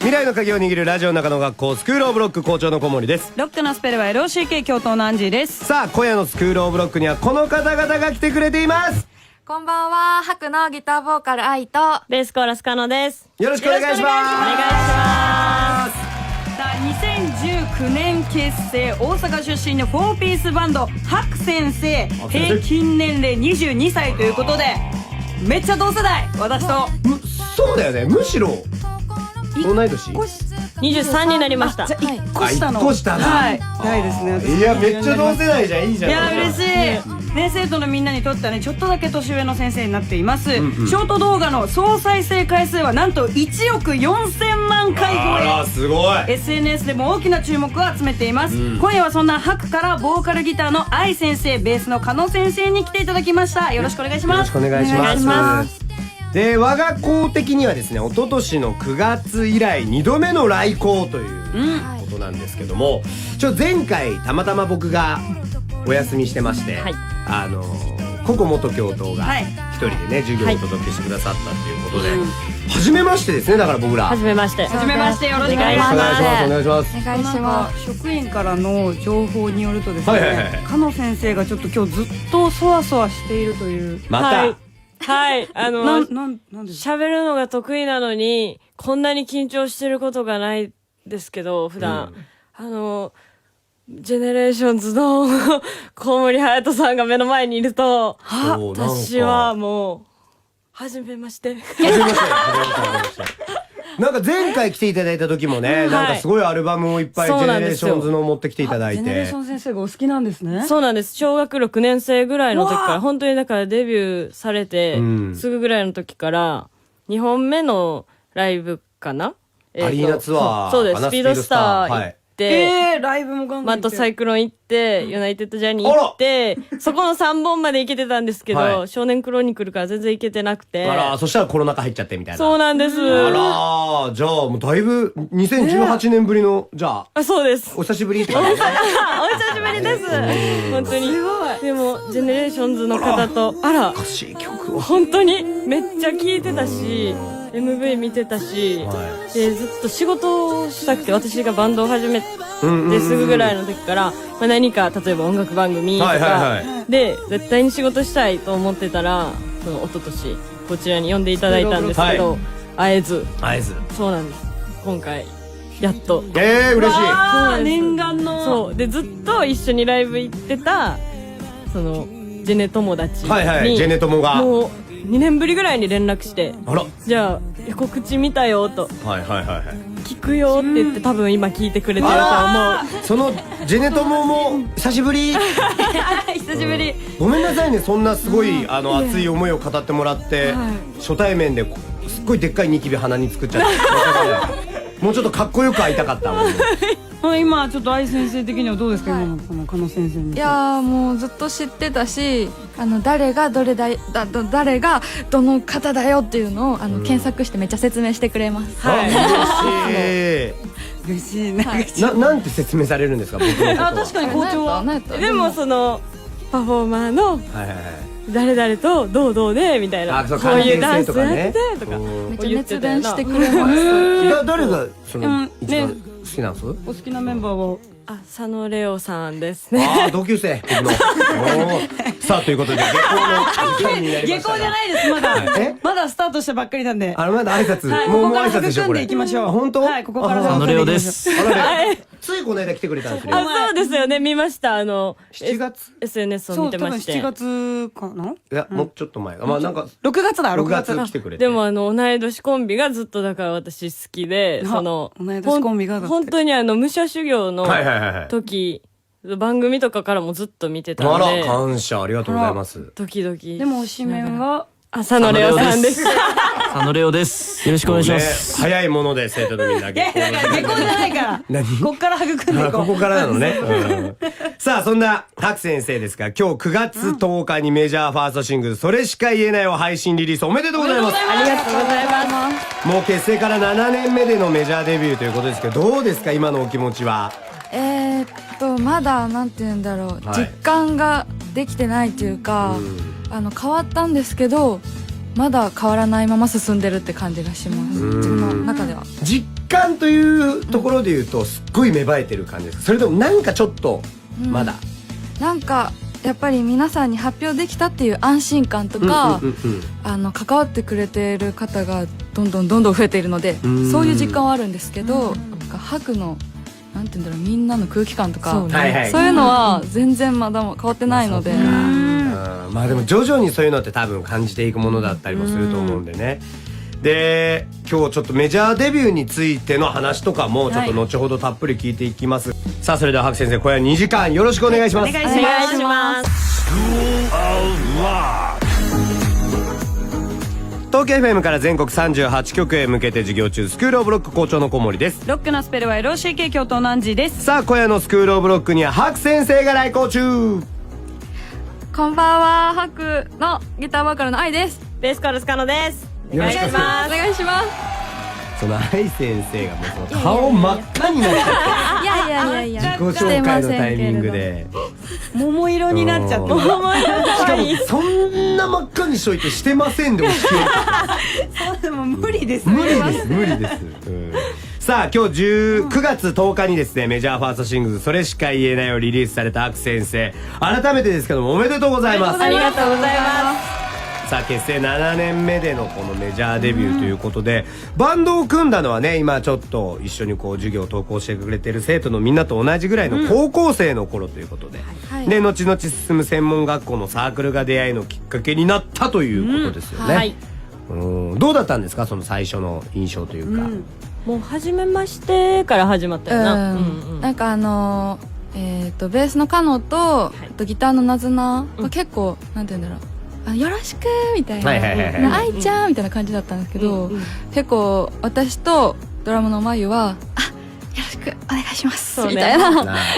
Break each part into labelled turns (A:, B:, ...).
A: 未来の鍵を握るラジオの中の学校スクールオブロック校長の小森です。
B: ロックのスペルは LOCK 教頭のアンジーです。
A: さあ今夜のスクールオブロックにはこの方々が来てくれています。
C: こんばんは、白のギターボーカル愛と
D: ベースコーラスカノです。
A: よろしくお願いします。
D: お願いします。
B: さあ2019年結成、大阪出身の4ピースバンド白先生。平均年齢22歳ということでめっちゃ同世代。私と
A: そうだよね、むしろ同い年
D: 23になりました。
B: じゃあ1個下の
A: 1個下だ。
B: はいないですね。
A: いやめっちゃ同世代じゃん。いいじゃん。
B: いや嬉しいね。生徒のみんなにとってはねちょっとだけ年上の先生になっています。ショート動画の総再生回数はなんと1億4000万回超え。
A: あらすごい。
B: SNS でも大きな注目を集めています。今夜はそんな白からボーカルギターの愛先生、ベースの加納先生に来ていただきました。よろしくお願いします。
A: よろしくお願いします。
D: お願いします。
A: で我が校的にはですね、一昨年の9月以来2度目の来校ということなんですけども、前回たまたま僕がお休みしてまして、
D: はい、
A: ココ元教頭が
B: はい
A: 一人でね授業をお届けしてくださったっていうことで、初めましてですね。だから僕ら
D: はじめまして。
B: はじめまして、よろしくお願いし
A: お願いし
B: ます。
A: ます。お願いします。
C: お願いします。
B: 職員からの情報によるとです
A: はいはいはい
B: ね、加納先生がちょっと今日ずっとそわそわしているという。
A: また、
D: はいはい
B: なんで
D: 喋るのが得意なのにこんなに緊張してることがないですけど普段、ジェネレーションズの小森隼人さんが目の前にいると
A: そうなんか
D: 私はもう初めまして
A: 初めましてなんか前回来ていただいた時もね、なんかすごいアルバムをいっぱいジ
D: そう
A: ェ
D: なんですよ
A: ネレーションズの持ってきていただい
B: ジェネレー
A: て
B: ション先生がお好きなんですね。
D: そうなんです。小学6年生ぐらいの時から本当にだからデビューされてすぐぐらいの時から2本目のライブかな、
A: アリーナツアー
D: そうです。スピードスター行って、
B: ライブもガンガン
D: マットサイクロン行って、ユナイテッドジャーニー行って、そこの3本まで行けてたんですけど、
A: はい
D: 少年クロニクルから全然行けてなくて。
A: あら、そしたらコロナ禍入っちゃってみたいな。
D: そうなんです。
A: あら、じゃあもうだいぶ2018年ぶりの、じゃあ
D: そうです。
A: お久しぶりって感じですね。
D: お久しぶりです。本当に。でも、ジェネレーションズの方と、
A: 懐かしい曲を。
D: 本当にめっちゃ聴いてたし、MV 見てたし、でずっと仕事をしたくて、私がバンドを始めてすぐぐらいの時から、何か例えば音楽番組とかで絶対に仕事したいと思ってたら、その一昨年こちらに呼んでいただいたんですけど、会えず。そうなんです。今回やっと。
A: 嬉しい。
D: そうなんです。
B: 念願の。
D: そうでずっと一緒にライブ行ってたそのジェネ友達に、
A: ジェネ友が
D: もう2年ぶりぐらいに連絡して、
A: あら、
D: じゃあ告知見たよと、聞くよって言って多分今聞いてくれてると思う。
A: そのジェネ友も久しぶり。
B: 久しぶり。
A: ごめんなさいね、そんなすごい熱い思いを語ってもらって、初対面ですっごいでっかいニキビ鼻に作っちゃってもうちょっとかっこよく会いたかったもん。
B: 今ちょっと愛先生的にはどうですか、今のこの加納先生に。
C: いやーもうずっと知ってたし、誰がどの方だよっていうのを検索してめっちゃ説明してくれます。
B: 嬉しいね。
A: なんて説明されるんですか、僕のことは。
B: 確かに校長は
D: でもそのパフォーマーの誰々とどうでみたいな、こういうダンスやってとか
C: めっちゃ熱弁してくれます。
A: 誰がその一番好きなんです？
B: お好きなメンバーは
D: 佐野レオさんですね。
A: 同級生僕の。さあということで下校の時間になりましたが。
B: 下校じゃないです。まだスタートしたばっかりなんで。
A: まだ挨拶。
B: もう挨拶でしょこれ。行きましょう。
A: 本当？
B: はい、ここから
E: 佐野レオです。
A: ついこの間来てくれたんですよ。
D: そうですよね、見ました。
A: 7月
D: SNS を見てまして。
B: そう、多分7月かな。
A: いやもうちょっと前。まあなんか
B: 6月だ。
A: 6月来てくれて。
D: でも同い年コンビがずっとだから私好きで、
B: 同い年コンビが
D: 本当に武者修行の時、番組とかからもずっと見てたんで。
A: あら、感謝、ありがとうございます。
D: ドキドキ。
B: でも推しメンは
D: 佐野レオさんです。
E: 佐野レオです。よろしくお願いします。
A: 早いもので生徒のみんな。
B: 下校じゃないから。こっから育んでいこう。
A: ここからなのね。さあそんな白先生ですが、今日9月10日にメジャーファーストシングルそれしか言えないを配信リリースおめでとうございます。
D: ありがとうございます。
A: もう結成から7年目でのメジャーデビューということですけど、どうですか今のお気持ちは。
C: まだなんて言うんだろう、実感ができてないというか、変わったんですけど、まだ変わらないまま進んでるって感じがします。自分の中では
A: 実感というところで言うとすっごい芽生えてる感じですか？それともなんかちょっとまだ、
C: なんかやっぱり皆さんに発表できたっていう安心感とか、関わってくれている方がどんどん増えているので、そういう実感はあるんですけど、なんか白のなんていうんだろう、みんなの空気感とか、そういうのは全然まだ変わってないので、
A: まあでも徐々にそういうのって多分感じていくものだったりもすると思うんでね。で今日ちょっとメジャーデビューについての話とかもちょっと後ほどたっぷり聞いていきます、さあそれでは白先生、今夜2時間よろしくお願いします。
B: お願いします。
A: 東京 FM から全国38局へ向けて授業中、スクールオブロック校長の小森です。
B: ロックのスペルは LOCK 京都南寺です。
A: さあ今夜のスクールオブロックには白先生が来校中。
C: こんばんは、白のギターボーカルの愛です。
D: ベースコールスカノです。
A: よろしくお願いします。
C: お願いします。
A: その愛先生がもうその顔真っ赤になっちゃって
C: いや
A: 自己紹介のタイミングで
B: 桃色になっちゃって、
A: しかもそんな真っ赤にしといてしてませんで押し切れ
B: そうでも無理です。
A: 無理です、さあ今日9月10日にですね、メジャーファーストシングル「それしか言えない」をリリースされた白先生、改めてですけどもおめでとうございます。
D: ありがとうございます。
A: さあ結成7年目でのこのメジャーデビューということで、バンドを組んだのはね、今ちょっと一緒にこう授業を投稿してくれてる生徒のみんなと同じぐらいの高校生の頃ということで、で後々進む専門学校のサークルが出会いのきっかけになったということですよね。どうだったんですか、その最初の印象というか。
D: もう初めましてから始まったよな。
C: なんかベースのカノとギターのナズナが結構なんていうんだろう、よろしくみたいな、愛ちゃんみたいな感じだったんですけど、結構私とドラムのまゆはよろしくお願いしますみたいな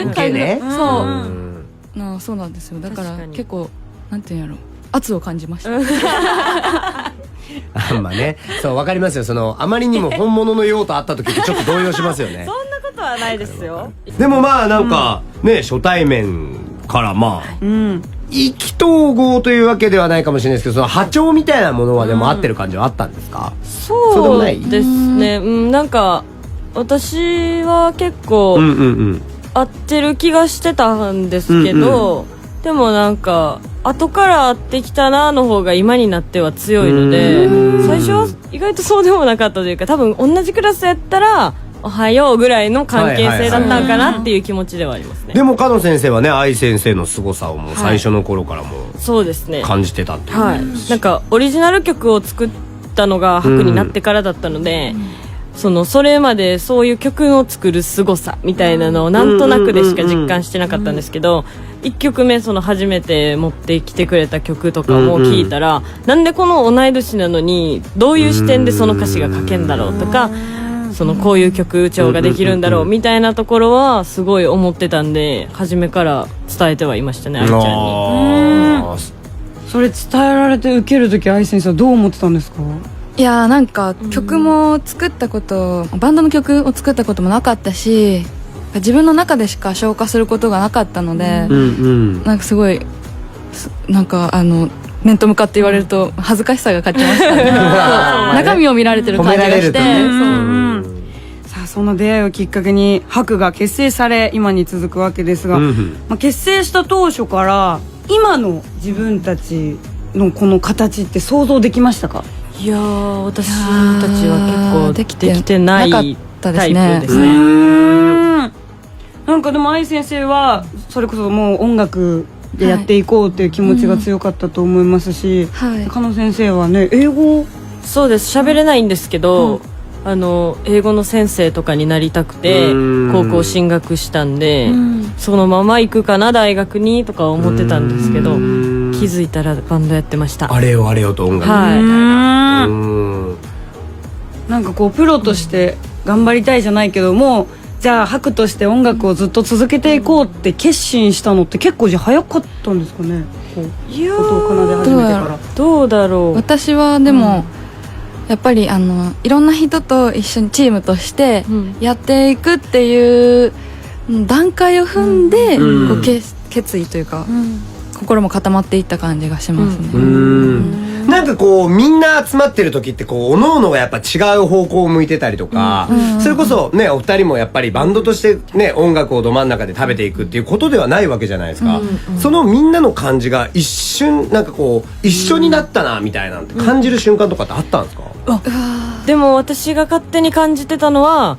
A: 受けね。
C: そうなんですよ。だから結構なんていうんやろ、圧を感じました。
A: まあね、そうわかりますよ。そのあまりにも本物の用途あった時ってちょっと動揺しますよね。
D: そんなことはないですよ。
A: でもまあなんかね、初対面からまあ意気投合というわけではないかもしれないですけど、その波長みたいなものはでも合ってる感じはあったんですか？
D: そうですね。なんか私は結構合ってる気がしてたんですけど、でもなんか後から会ってきたなの方が今になっては強いので、最初は意外とそうでもなかったというか、多分同じクラスやったらおはようぐらいの関係性だったんかなっていう気持ちではありますね。
A: でも加野先生はね、愛先生の凄さをもう最初の頃からも
D: そうですね、
A: 感じてたっていう、
D: なんかオリジナル曲を作ったのが白になってからだったので、それまでそういう曲を作る凄さみたいなのをなんとなくでしか実感してなかったんですけど、1曲目初めて持ってきてくれた曲とかも聞いたら、なんでこの同い年なのにどういう視点でその歌詞が書けんだろうとか、こういう曲調ができるんだろうみたいなところはすごい思ってたんで、初めから伝えてはいましたね、愛ちゃんに。
B: それ伝えられて受けるとき、愛先生はどう思ってたんですか？
C: いやー、なんか曲も作ったこと、バンドの曲を作ったこともなかったし、自分の中でしか消化することがなかったので、なんかすごいなんか面と向かって言われると恥ずかしさが勝ちましたね。中身を見られてる感じがして、
B: さあその出会いをきっかけに白が結成され今に続くわけですが、結成した当初から今の自分たちのこの形って想像できましたか？
D: いやー、私たちは結構できてないタイプですね。
B: なんかでも愛先生はそれこそもう音楽でやっていこうっていう気持ちが強かったと思いますし、加納先生はね、英語
D: そうです、喋れないんですけど、英語の先生とかになりたくて高校進学したんで、そのまま行くかな大学にとか思ってたんですけど、気づいたらバンドやってました。
A: あれよあれよと音楽みたいな。
B: なんかこうプロとして頑張りたいじゃないけども、じゃあ白として音楽をずっと続けていこうって決心したのって結構じゃあ早かったんですかね？
D: いやー、
B: 音を奏で始めてから
D: どうだろう。
C: 私はでも、やっぱりいろんな人と一緒にチームとしてやっていくっていう段階を踏んで、こう決意というか、心も固まっていった感じがしますね。
A: なんかこうみんな集まってる時ってこう各々がやっぱ違う方向を向いてたりとか、それこそねお二人もやっぱりバンドとしてね音楽をど真ん中で食べていくっていうことではないわけじゃないですか。そのみんなの感じが一瞬なんかこう一緒になったなみたいなんて感じる瞬間とかってあったんですか？
D: でも私が勝手に感じてたのは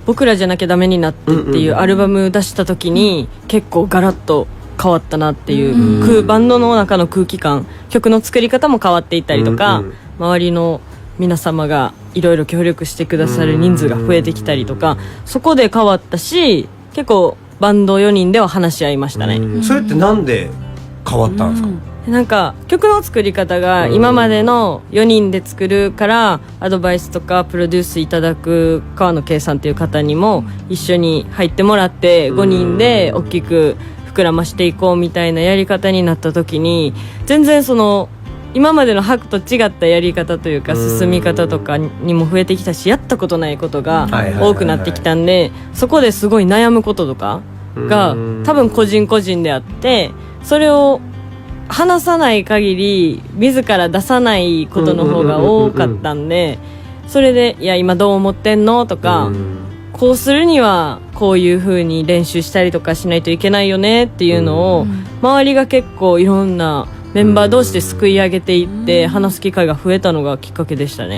D: 僕らじゃなきゃダメになってっていうアルバム出した時に結構ガラッと変わったなっていうバンドの中の空気感、曲の作り方も変わっていったりとか、周りの皆様がいろいろ協力してくださる人数が増えてきたりとか、そこで変わったし、結構バンド4人では話し合いましたね。
A: それってなんで変わったんですか？
D: なんか曲の作り方が今までの4人で作るからアドバイスとかプロデュースいただく川野圭さんっていう方にも一緒に入ってもらって5人で大きく膨らましていこうみたいなやり方になった時に、全然その今までのハクと違ったやり方というか進み方とかにも増えてきたし、やったことないことが多くなってきたんで、そこですごい悩むこととかが多分個人個人であって、それを話さない限り自ら出さないことの方が多かったんで、それでいや今どう思ってんのとか、こうするにはこういう風に練習したりとかしないといけないよねっていうのを周りが結構いろんなメンバー同士ですくい上げていって話す機会が増えたのがきっかけでしたね。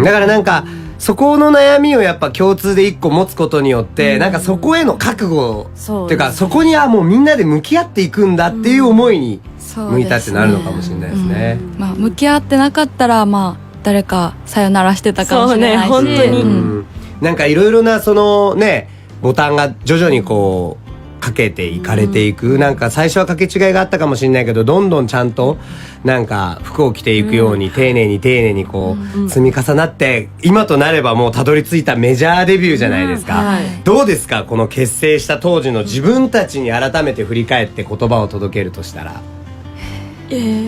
A: だからなんかそこの悩みをやっぱ共通で一個持つことによって、なんかそこへの覚悟っていうか、そこにはもうみんなで向き合っていくんだっていう思いに向いたってなるのかもしれないですね。
C: まあ向き合ってなかったらまあ誰かさよならしてたかもしれないし、
D: そうね、本当に、
A: なんかいろいろなそのねボタンが徐々にこうかけていかれていく、なんか最初は掛け違いがあったかもしれないけど、どんどんちゃんとなんか服を着ていくように丁寧に丁寧にこう積み重なって、今となればもうたどり着いたメジャーデビューじゃないですか。どうですか、この結成した当時の自分たちに改めて振り返って言葉を届けるとしたら。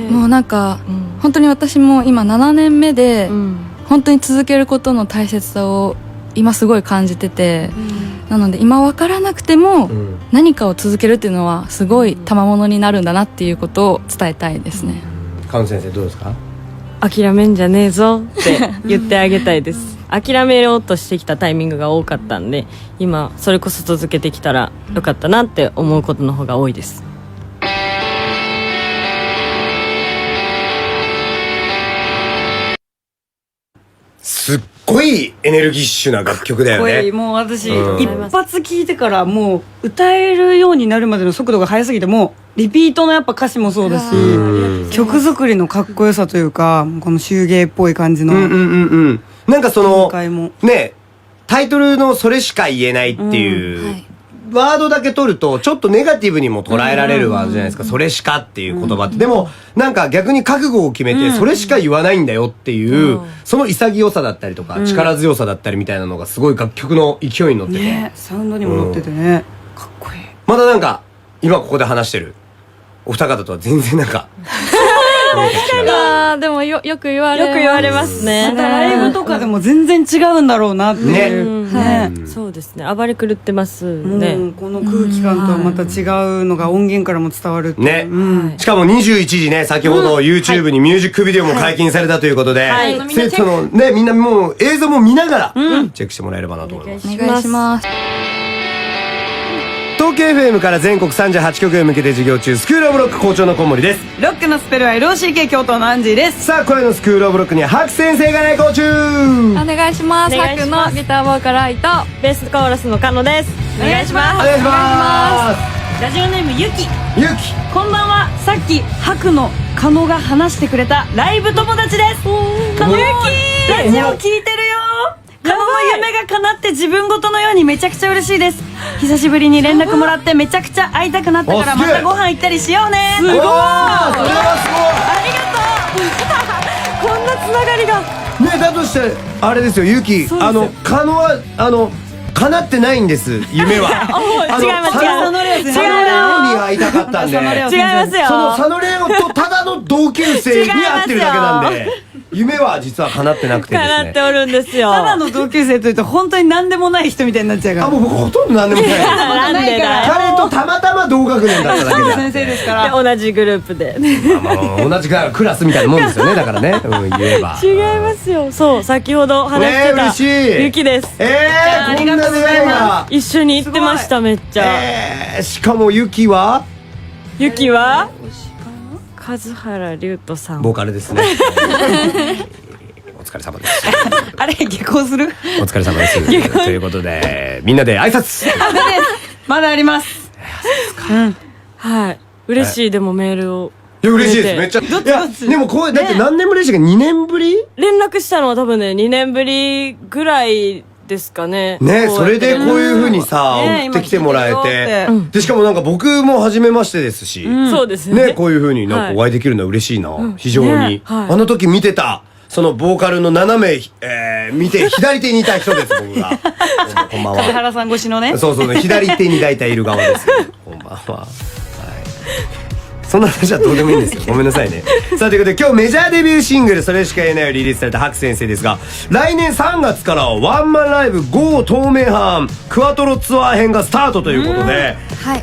C: もうなんか、本当に私も今7年目で、本当に続けることの大切さを今すごい感じてて、なので今分からなくても何かを続けるっていうのはすごい賜物になるんだなっていうことを伝えたいですね。
A: 川野先生どうですか？
D: 諦めんじゃねえぞって言ってあげたいです。諦めようとしてきたタイミングが多かったんで、今それこそ続けてきたらよかったなって思うことの方が多いです。
A: すっごいエネルギッシュな楽曲だよね。
B: もう私、一発聞いてからもう歌えるようになるまでの速度が速すぎて、もうリピートのやっぱ歌詞もそうだし、曲作りのかっこよさというか、このシューゲーっぽい感じの、
A: なんかそのねタイトルの「それしか言えない」っていうワードだけ取るとちょっとネガティブにも捉えられるワードじゃないですか。それしかっていう言葉って。でもなんか逆に覚悟を決めてそれしか言わないんだよっていう、その潔さだったりとか力強さだったりみたいなのがすごい楽曲の勢いに乗ってて、
B: サウンドにも乗っててね、かっこいい。
A: またなんか今ここで話してるお二方とは全然なんか
C: でもよく言われますね。
B: ライブとかでも全然違うんだろうなっていうね。
D: そうですね、暴れ狂ってますね。
B: この空気感とはまた違うのが音源からも伝わるって
A: ね。しかも21時ね、先ほど YouTube にミュージックビデオも解禁されたということで、生徒のねみんなもう映像も見ながらチェックしてもらえればなと思います。
C: お願いします。
A: 東京 FM から全国38局へ向けて授業中、スクールオブロック校長の小森です。
B: ロックのスペルは LOCK 京都のアンジーです。
A: さあ今夜のスクールオブロックにはハク先生が来校中。
C: お願いします。ハクのギターボーカルアイと
D: ベースコーラスのカノです。お願いします。
A: お願いします。
B: ラジオネームゆき。
A: ゆき、
B: こんばんは。さっきハクのカノが話してくれたライブ友達です。カノゆき、ラジオ聞いてるよ。カノの夢が叶って自分ごとのようにめちゃくちゃ嬉しいです。久しぶりに連絡もらってめちゃくちゃ会いたくなったから、またご飯行ったりしようね。すごい、それは
D: ありがとう。こんなつながりが
A: ね。だとしてあれですよ、ゆき、カノは叶ってないんです夢は。
D: 違います。
A: 佐野レオに会いたかったんで。
D: 違いますよ。
A: その佐野レオとただの同級生に会ってるだけなんで。夢は実は叶ってなくてですね。
D: 叶っておるんですよ。
B: ただの同級生というと本当に何でもない人みたいになっちゃうから。
A: もう僕ほとんど何でもないです。
D: なんでだよ。
A: 彼とたまたま同学年だっただけであって。
B: 先生ですから。
D: で同じグループで。
A: 同じクラスみたいなもんですよね。だからね、言えば。
D: 違いますよ。そう、先ほど話してた
A: 嬉しい。
D: ゆきです。
A: こんな出会いが。
D: 一緒に行ってました、めっちゃ。
A: しかもゆきは
D: ゆきは数原龍斗さん。
A: ボーカルですね。お疲れ様です。
B: あれ下校する？
A: お疲れ様です。ということで、みんなで挨拶。
B: まだあります。
D: はい。嬉しい、でもメールを。
A: いや、嬉しいです。めっちゃ。いや、でもこう、だって何年ぶりでしたか？ 2 年ぶり？
D: 連絡したのは多分ね、2年ぶりぐらいですかね。
A: ね、それでこういう風にさ、
B: ね
A: 送ってきてもらえて
B: 今聞いてるよっ。
A: で、しかもなんか僕も初めましてですし。
D: そうですね。
A: ね、こういう風になんかお会いできるのは嬉しいな。非常に。
D: はい
A: あの時見てた、そのボーカルの斜め、見て左手にいた人です、僕が。こんばんは。
B: 風原さん越しのね。
A: そうそうね、左手に大体いる側ですよ。こんばんは。はい。そんな話はどうでもいいんですよ。ごめんなさいね。さあ、ということで今日メジャーデビューシングル、それしか言えないをリリースされたハク先生ですが、来年3月からはワンマンライブ GO 東名阪クワトロツアー編がスタートということで、
C: はい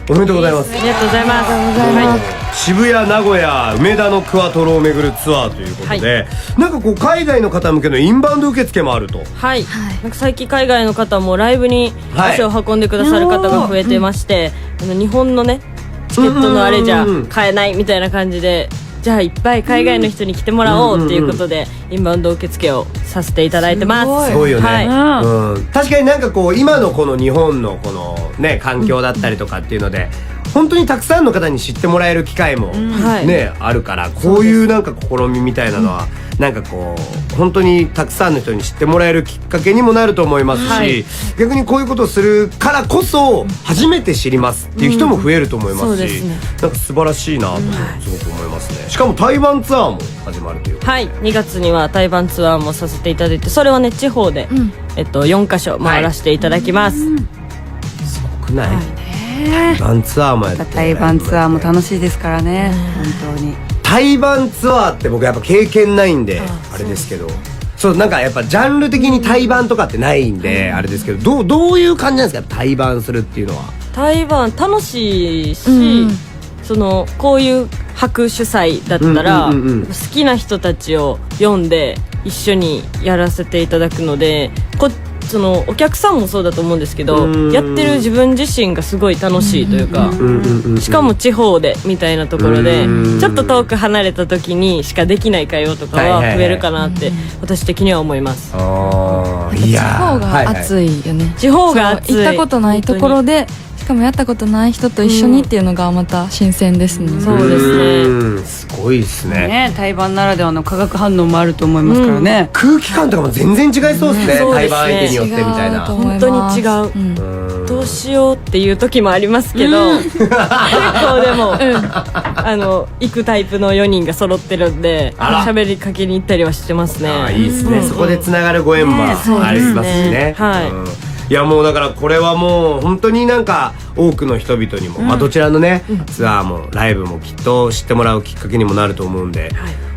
A: おめでとうございます。
D: ありがとうございます。
A: 渋谷、名古屋、梅田のクワトロを巡るツアーということで、なんかこう海外の方向けのインバウンド受付もあると。
D: はい。なんか最近海外の方もライブに足を運んでくださる方が増えてまして、日本のね、チケットのあれじゃ買えないみたいな感じで、じゃあいっぱい海外の人に来てもらおうっていうことで、インバウンド受付をさせていただいてます。
A: すごいよね、
D: はい。
A: 確かになんかこう今のこの日本のこのね環境だったりとかっていうので、本当にたくさんの方に知ってもらえる機会も
D: はい
A: ね、あるから、こういうなんか試みみたいなのはなんかこう本当にたくさんの人に知ってもらえるきっかけにもなると思いますし、
D: はい
A: 逆にこういうことをするからこそ初めて知りますっていう人も増えると思いますし、
D: そうですね
A: なんか素晴らしいなとすごく思いますね。しかも台湾ツアーも始まるということで、
D: はい、2月には台湾ツアーもさせていただいて、それはね地方で、4カ所回らせていただきます。
A: 少ない、台湾ツアーもやって、
B: 台湾ツアーも楽しいですからね。本当に。
A: 台湾ツアーって僕やっぱ経験ないんであれですけど、そうなんかやっぱジャンル的に対バンとかってないんであれですけど、どういう感じなんですか、対バンするっていうのは。
D: 台湾楽しいし、そのこういう博主催だったら、好きな人たちを呼んで一緒にやらせていただくので、そのお客さんもそうだと思うんですけど、やってる自分自身がすごい楽しいというか、しかも地方でみたいなところで、ちょっと遠く離れた時にしかできない会話とかは増えるかなって私的には思います。
A: いや
C: 地方が熱いよね。
D: 地方が熱い。
C: 行ったことないところで、しかもやったことない人と一緒にっていうのがまた新鮮ですね。
D: そうですね。
A: すごいですね。
B: ね、台湾ならではの化学反応もあると思いますからね。
A: 空気感とかも全然違いそうですね。台湾相手によってみたいな。
D: 本当に違う。どうしようっていう時もありますけど、結構でも、行くタイプの4人が揃ってるんで、喋りかけに行ったりはしてますね。
A: いいですね。そこでつながるご縁もありますしね。
D: はい。
A: いやもうだからこれはもう本当になんか多くの人々にも、まあどちらのね、ツアーもライブもきっと知ってもらうきっかけにもなると思うんで、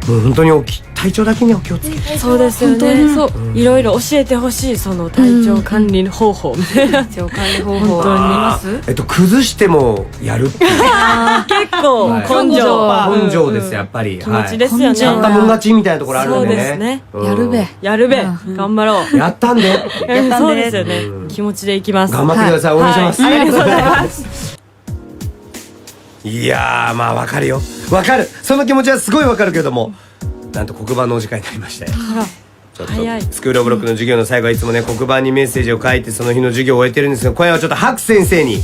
A: もう本当に体調だけにお気をつけて。
D: そうですよね。いろいろ教えてほしい、その体調管理方法みたいな。
B: 体調管理方法あります？
A: 崩してもやるっていう。
D: 結構
A: 根性ですやっぱり。
D: 気持ちですよね。
A: やったもん勝ちみたいなところあるんでね。
D: そうですね。
C: やるべ
D: 頑張ろう。
A: やったんで。
D: そうですよね。気持ちでいきます。
A: 頑張ってください。応援します。
D: ありがとうございます。
A: いやー、まあわかるよ。わかる。その気持ちはすごいわかるけども、なんと黒板のお時間になりまして。ちょっとスクールオブロックの授業の最後はいつもね、黒板にメッセージを書いてその日の授業を終えてるんですが、今夜はちょっとハク先生に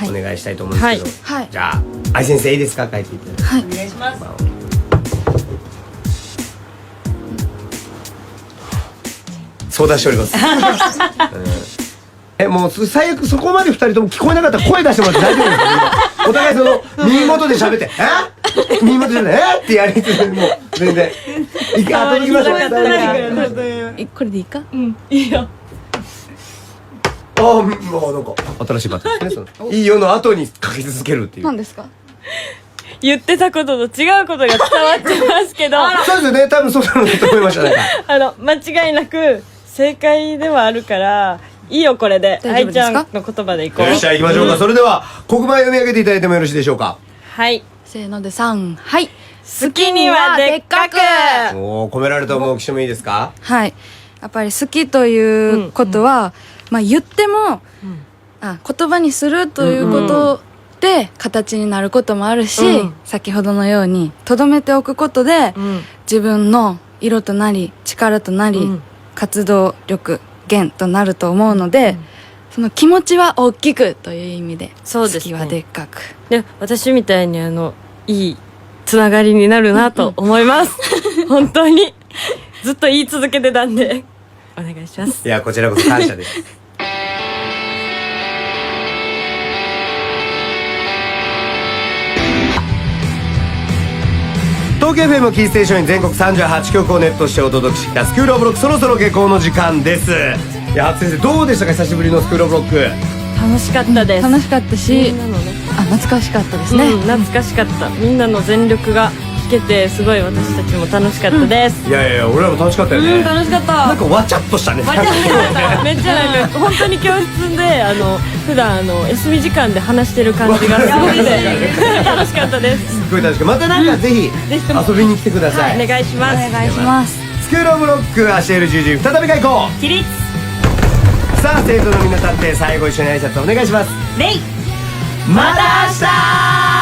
A: お願いしたいと思うんですけど、じゃあ愛先生いいですか、書いていただいて。
C: はい、
D: お願いします。
A: 相談しております。もう最悪そこまで2人とも聞こえなかったら声出してもらって大丈夫ですか。お互いその耳元で喋って耳元でってやりつつ、もう全然後で行きましょう。
C: これでいいか？
D: いいよ。
A: もうなんか新しいパターンですね。いいよの後に書き続けるっていう。
C: 何ですか？
D: 言ってたことと違うことが伝わってますけど
A: そうですよね、多分そうなのだと思いましたね。
D: 間違いなく正解ではあるからいいよこれで愛ちゃんの言葉でいこう。
A: よっしゃ行きましょうか。それでは黒板読み上げていただいてもよろしいでしょうか。
D: はい
C: せーので3、はい。
D: 好きにはでっかく。
A: おー、込められた思う岸もいいですか。
C: はい。やっぱり好きということは、まあ言っても、言葉にするということで形になることもあるし、先ほどのように留めておくことで、自分の色となり力となり、活動力源となると思うので、その気持ちは大きくという意味で、
D: そうですね、
C: 好きはでっかく。
D: で私みたいにいいつながりになるなと思います本当にずっと言い続けてたんでお願いします。
A: いや、こちらこそ感謝です。東京 FM キーステーションに全国38曲をネットしてお届けしてきたスクールオブロック、そろそろ下校の時間です。いや、初先生どうでしたか、久しぶりのスクールオブロック。
D: 楽しかったです。
C: 楽しかったし、
D: みんなのね、
C: 懐かしかったですね、
D: 懐かしかった。みんなの全力が聞けてすごい私たちも楽しかったです。
A: いやいや、俺らも楽しかったよね。
D: 楽しかった
A: なんかわちゃっとしたね。
D: めっちゃなんか本当に教室で普段休み時間で話してる感じがすごいで楽しかったです。
A: すごい楽しく、またなんかぜひ遊びに来てください。
D: お願いします。
C: お願いします。
A: スクールオブロック教える十字、再び開校
D: 起立。
A: さあ生徒のみんな立って最後一緒に挨拶お願いします。
D: レイ。
A: また明日。